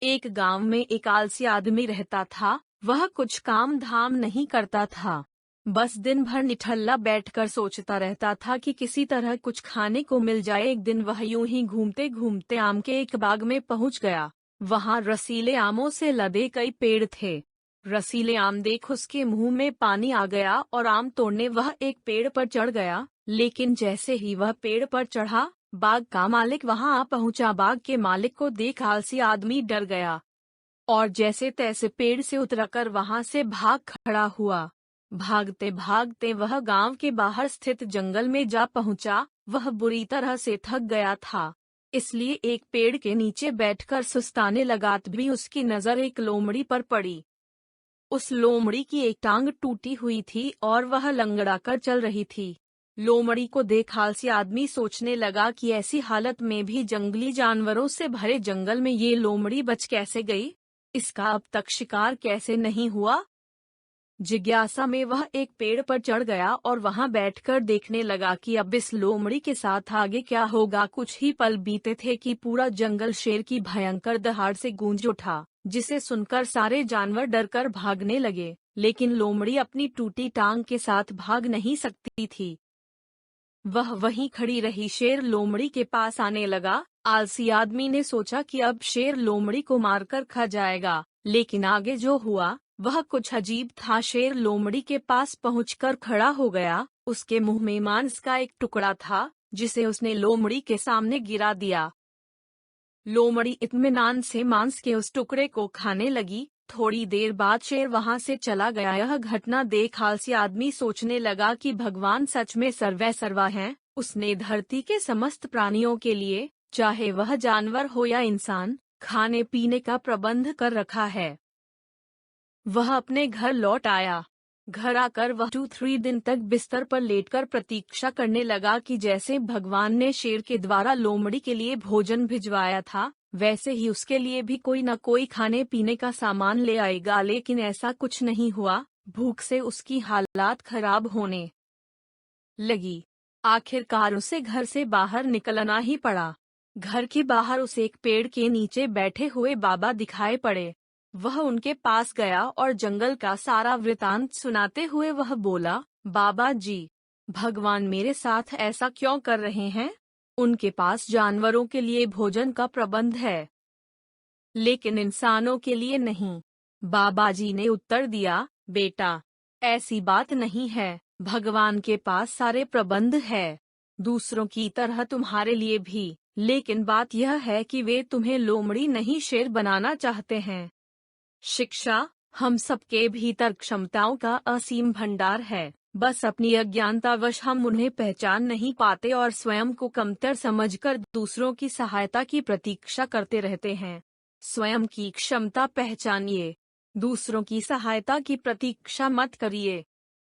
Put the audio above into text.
एक गांव में एक आलसी आदमी रहता था। वह कुछ काम धाम नहीं करता था, बस दिन भर निठल्ला बैठकर सोचता रहता था कि किसी तरह कुछ खाने को मिल जाए। एक दिन वह यूं ही घूमते घूमते आम के एक बाग में पहुंच गया। वहां रसीले आमों से लदे कई पेड़ थे। रसीले आम देख उसके मुंह में पानी आ गया और आम तोड़ने वह एक पेड़ पर चढ़ गया। लेकिन जैसे ही वह पेड़ पर चढ़ा, बाग का मालिक वहां आ पहुंचा। बाग के मालिक को देख आलसी आदमी डर गया और जैसे तैसे पेड़ से उतरकर वहां से भाग खड़ा हुआ। भागते भागते वह गांव के बाहर स्थित जंगल में जा पहुंचा। वह बुरी तरह से थक गया था, इसलिए एक पेड़ के नीचे बैठकर सुस्ताने लगा। तभी उसकी नजर एक लोमड़ी पर पड़ी। उस लोमड़ी की एक टांग टूटी हुई थी और वह लंगड़ा कर चल रही थी। लोमड़ी को देख आलसी आदमी सोचने लगा कि ऐसी हालत में भी जंगली जानवरों से भरे जंगल में ये लोमड़ी बच कैसे गई, इसका अब तक शिकार कैसे नहीं हुआ। जिज्ञासा में वह एक पेड़ पर चढ़ गया और वहां बैठकर देखने लगा कि अब इस लोमड़ी के साथ आगे क्या होगा। कुछ ही पल बीते थे कि पूरा जंगल शेर की भयंकर दहाड़ से गूंज उठा, जिसे सुनकर सारे जानवर डरकर भागने लगे। लेकिन लोमड़ी अपनी टूटी टांग के साथ भाग नहीं सकती थी। वह वहीं खड़ी रही। शेर लोमड़ी के पास आने लगा। आलसी आदमी ने सोचा कि अब शेर लोमड़ी को मारकर खा जाएगा, लेकिन आगे जो हुआ वह कुछ अजीब था। शेर लोमड़ी के पास पहुंचकर खड़ा हो गया। उसके मुंह में मांस का एक टुकड़ा था, जिसे उसने लोमड़ी के सामने गिरा दिया। लोमड़ी इत्मीनान से मांस के उस टुकड़े को खाने लगी। थोड़ी देर बाद शेर वहां से चला गया। यह घटना देख आलसी आदमी सोचने लगा कि भगवान सच में सर्वेसर्वा हैं। उसने धरती के समस्त प्राणियों के लिए, चाहे वह जानवर हो या इंसान, खाने पीने का प्रबंध कर रखा है। वह अपने घर लौट आया। घर आकर वह 2-3 दिन तक बिस्तर पर लेटकर प्रतीक्षा करने लगा कि जैसे भगवान ने शेर के द्वारा लोमड़ी के लिए भोजन भिजवाया था, वैसे ही उसके लिए भी कोई न कोई खाने पीने का सामान ले आएगा। लेकिन ऐसा कुछ नहीं हुआ। भूख से उसकी हालात खराब होने लगी। आखिरकार उसे घर से बाहर निकलना ही पड़ा। घर के बाहर उसे एक पेड़ के नीचे बैठे हुए बाबा दिखाई पड़े। वह उनके पास गया और जंगल का सारा वृतांत सुनाते हुए वह बोला, बाबा जी, भगवान मेरे साथ ऐसा क्यों कर रहे हैं? उनके पास जानवरों के लिए भोजन का प्रबंध है, लेकिन इंसानों के लिए नहीं। बाबा जी ने उत्तर दिया, बेटा, ऐसी बात नहीं है। भगवान के पास सारे प्रबंध है, दूसरों की तरह तुम्हारे लिए भी। लेकिन बात यह है कि वे तुम्हें लोमड़ी नहीं शेर बनाना चाहते हैं। शिक्षा, हम सबके भीतर क्षमताओं का असीम भंडार है, बस अपनी अज्ञानतावश हम उन्हें पहचान नहीं पाते और स्वयं को कमतर समझकर दूसरों की सहायता की प्रतीक्षा करते रहते हैं। स्वयं की क्षमता पहचानिए, दूसरों की सहायता की प्रतीक्षा मत करिए।